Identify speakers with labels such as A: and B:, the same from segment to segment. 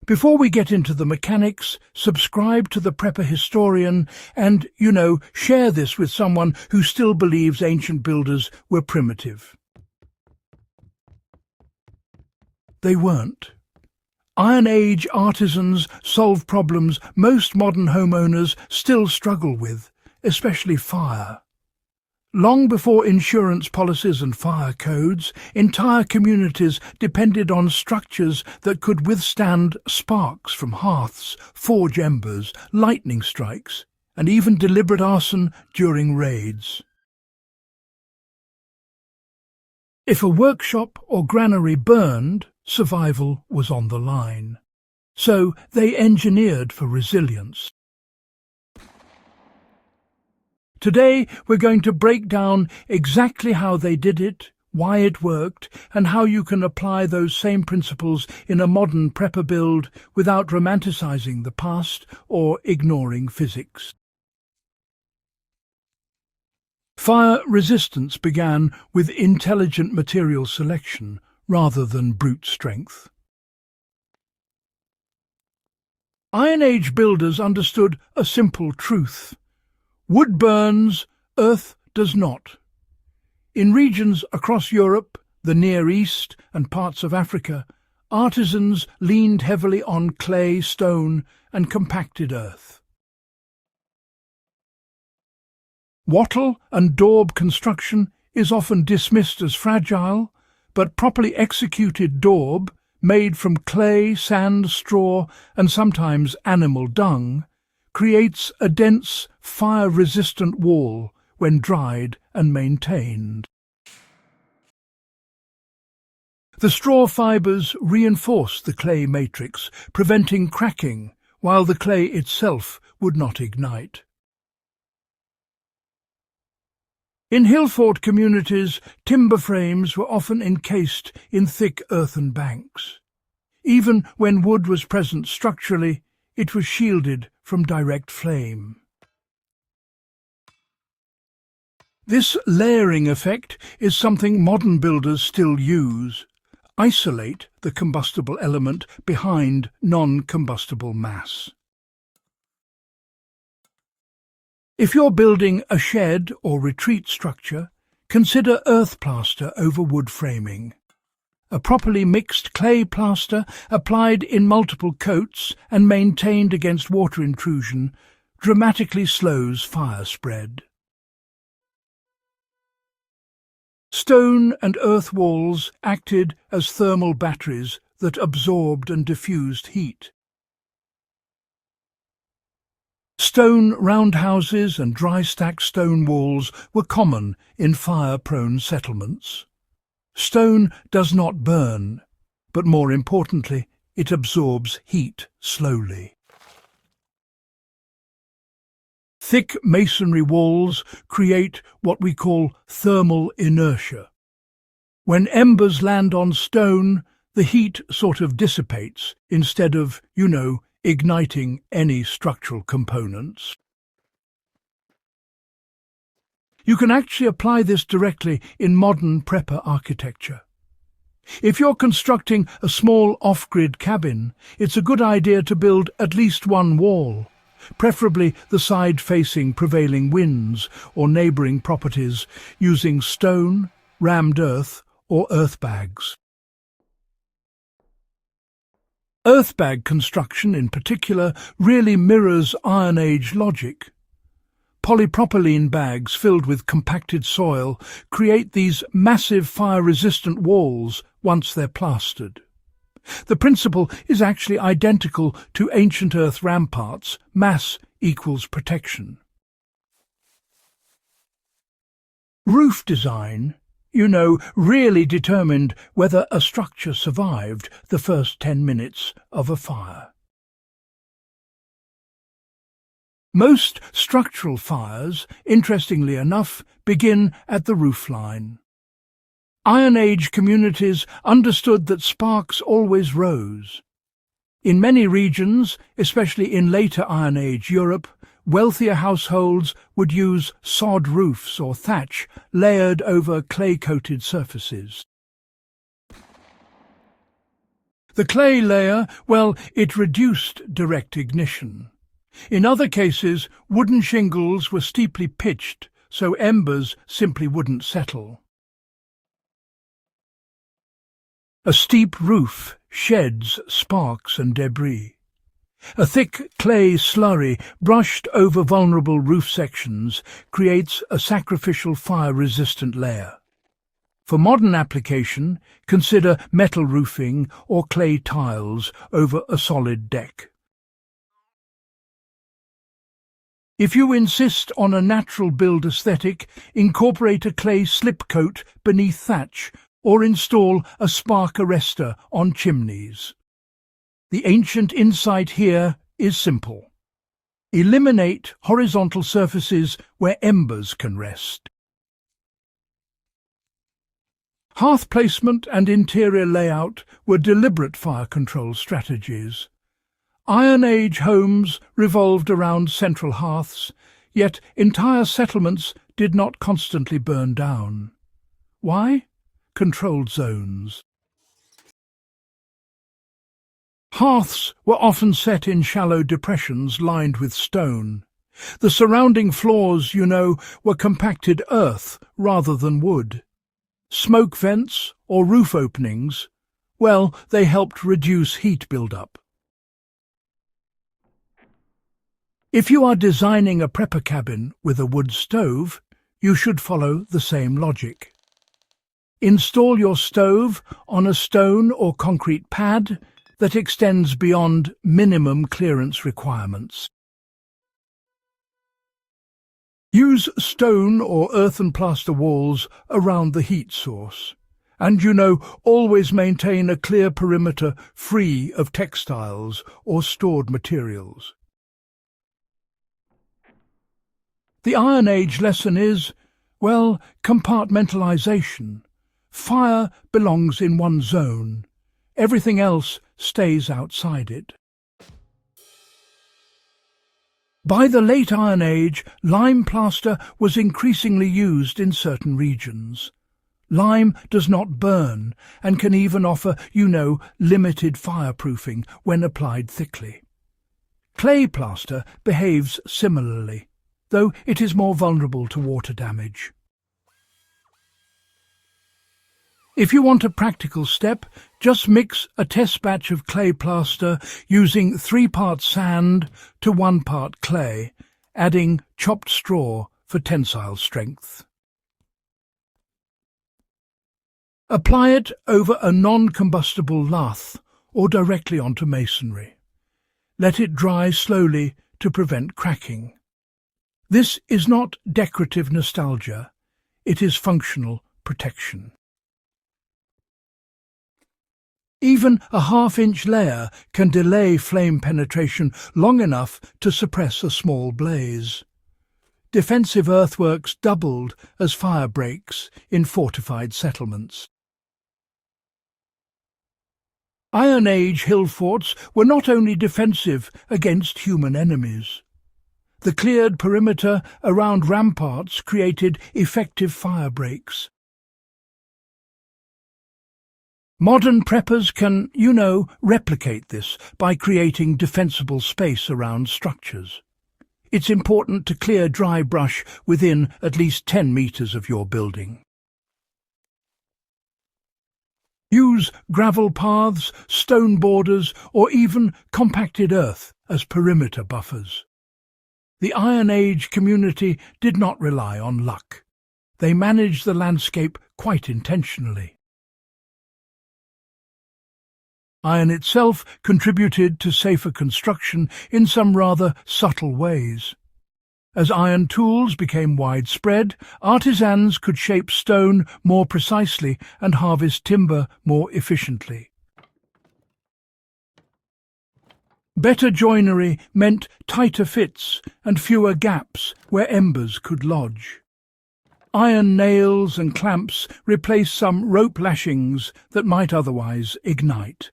A: Before we get into the mechanics, subscribe to the Prepper Historian and, share this with someone who still believes ancient builders were primitive. They weren't. Iron Age artisans solve problems most modern homeowners still struggle with, especially fire. Long before insurance policies and fire codes, entire communities depended on structures that could withstand sparks from hearths, forge embers, lightning strikes, and even deliberate arson during raids. If a workshop or granary burned, survival was on the line. So they engineered for resilience. Today we're going to break down exactly how they did it, why it worked, and how you can apply those same principles in a modern prepper build without romanticizing the past or ignoring physics. Fire resistance began with intelligent material selection rather than brute strength. Iron Age builders understood a simple truth. Wood burns, earth does not. In regions across Europe, the Near East, and parts of Africa, artisans leaned heavily on clay, stone, and compacted earth. Wattle and daub construction is often dismissed as fragile, but properly executed daub, made from clay, sand, straw, and sometimes animal dung, creates a dense, fire-resistant wall when dried and maintained. The straw fibres reinforce the clay matrix, preventing cracking, while the clay itself would not ignite. In hillfort communities, timber frames were often encased in thick earthen banks. Even when wood was present structurally, it was shielded from direct flame. This layering effect is something modern builders still use. Isolate the combustible element behind non-combustible mass. If you're building a shed or retreat structure, consider earth plaster over wood framing. A properly mixed clay plaster applied in multiple coats and maintained against water intrusion dramatically slows fire spread. Stone and earth walls acted as thermal batteries that absorbed and diffused heat. Stone roundhouses and dry-stacked stone walls were common in fire-prone settlements. Stone does not burn, but more importantly, it absorbs heat slowly. Thick masonry walls create what we call thermal inertia. When embers land on stone, the heat sort of dissipates instead of, igniting any structural components. You can actually apply this directly in modern prepper architecture. If you're constructing a small off-grid cabin, it's a good idea to build at least one wall, preferably the side facing prevailing winds or neighbouring properties, using stone, rammed earth or earth bags. Earthbag construction, in particular, really mirrors Iron Age logic. Polypropylene bags filled with compacted soil create these massive fire-resistant walls once they're plastered. The principle is actually identical to ancient earth ramparts. Mass equals protection. Roof design, really determined whether a structure survived the first 10 minutes of a fire. Most structural fires, interestingly enough, begin at the roofline. Iron Age communities understood that sparks always rose. In many regions, especially in later Iron Age Europe, wealthier households would use sod roofs or thatch layered over clay-coated surfaces. The clay layer, well, it reduced direct ignition. In other cases, wooden shingles were steeply pitched, so embers simply wouldn't settle. A steep roof sheds sparks and debris. A thick clay slurry brushed over vulnerable roof sections creates a sacrificial fire-resistant layer. For modern application, consider metal roofing or clay tiles over a solid deck. If you insist on a natural build aesthetic, incorporate a clay slip coat beneath thatch or install a spark arrestor on chimneys. The ancient insight here is simple. Eliminate horizontal surfaces where embers can rest. Hearth placement and interior layout were deliberate fire control strategies. Iron Age homes revolved around central hearths, yet entire settlements did not constantly burn down. Why? Controlled zones. Hearths were often set in shallow depressions lined with stone. The surrounding floors, were compacted earth rather than wood. Smoke vents or roof openings, well, they helped reduce heat build-up. If you are designing a prepper cabin with a wood stove, you should follow the same logic. Install your stove on a stone or concrete pad that extends beyond minimum clearance requirements. Use stone or earth and plaster walls around the heat source. And always maintain a clear perimeter free of textiles or stored materials. The Iron Age lesson is, well, compartmentalization. Fire belongs in one zone. Everything else stays outside it. By the late Iron Age, lime plaster was increasingly used in certain regions. Lime does not burn and can even offer, limited fireproofing when applied thickly. Clay plaster behaves similarly, though it is more vulnerable to water damage. If you want a practical step, just mix a test batch of clay plaster using 3 parts sand to 1 part clay, adding chopped straw for tensile strength. Apply it over a non-combustible lath or directly onto masonry. Let it dry slowly to prevent cracking. This is not decorative nostalgia, it is functional protection. Even a half-inch layer can delay flame penetration long enough to suppress a small blaze. Defensive earthworks doubled as firebreaks in fortified settlements. Iron Age hill forts were not only defensive against human enemies. The cleared perimeter around ramparts created effective firebreaks. Modern preppers can, replicate this by creating defensible space around structures. It's important to clear dry brush within at least 10 meters of your building. Use gravel paths, stone borders, or even compacted earth as perimeter buffers. The Iron Age community did not rely on luck. They managed the landscape quite intentionally. Iron itself contributed to safer construction in some rather subtle ways. As iron tools became widespread, artisans could shape stone more precisely and harvest timber more efficiently. Better joinery meant tighter fits and fewer gaps where embers could lodge. Iron nails and clamps replaced some rope lashings that might otherwise ignite.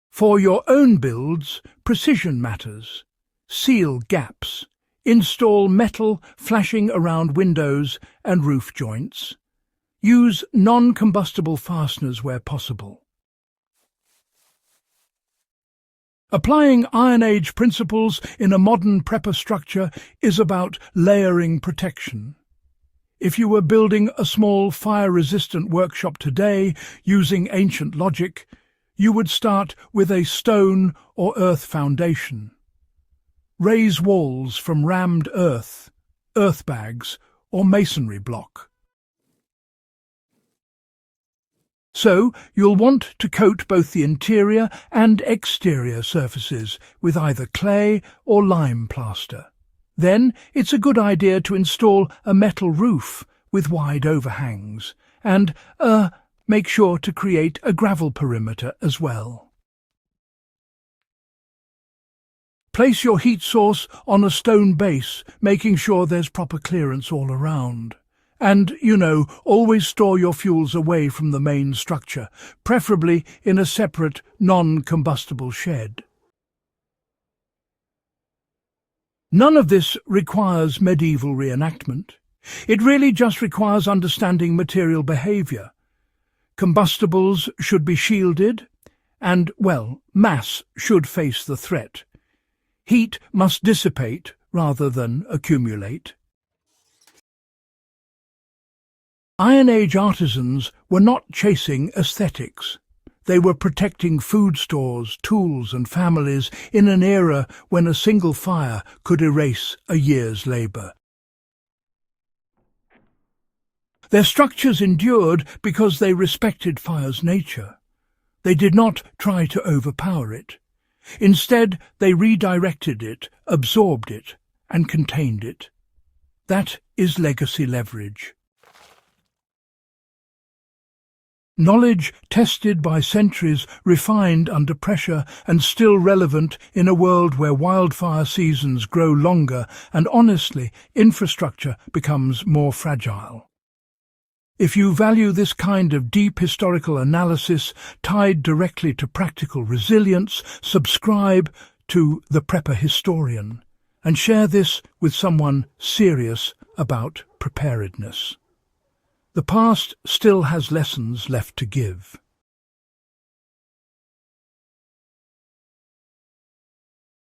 A: For your own builds, precision matters. Seal gaps. Install metal flashing around windows and roof joints. Use non-combustible fasteners where possible. Applying Iron Age principles in a modern prepper structure is about layering protection. If you were building a small fire-resistant workshop today using ancient logic, you would start with a stone or earth foundation. Raise walls from rammed earth, earth bags, or masonry block. So, you'll want to coat both the interior and exterior surfaces with either clay or lime plaster. Then, it's a good idea to install a metal roof with wide overhangs, and make sure to create a gravel perimeter as well. Place your heat source on a stone base, making sure there's proper clearance all around. And, always store your fuels away from the main structure, preferably in a separate, non-combustible shed. None of this requires medieval reenactment. It really just requires understanding material behaviour. Combustibles should be shielded, and, mass should face the threat. Heat must dissipate rather than accumulate. Iron Age artisans were not chasing aesthetics. They were protecting food stores, tools and families in an era when a single fire could erase a year's labour. Their structures endured because they respected fire's nature. They did not try to overpower it. Instead, they redirected it, absorbed it, and contained it. That is legacy leverage. Knowledge tested by centuries, refined under pressure, and still relevant in a world where wildfire seasons grow longer and, honestly, infrastructure becomes more fragile. If you value this kind of deep historical analysis tied directly to practical resilience, subscribe to The Prepper Historian and share this with someone serious about preparedness. The past still has lessons left to give.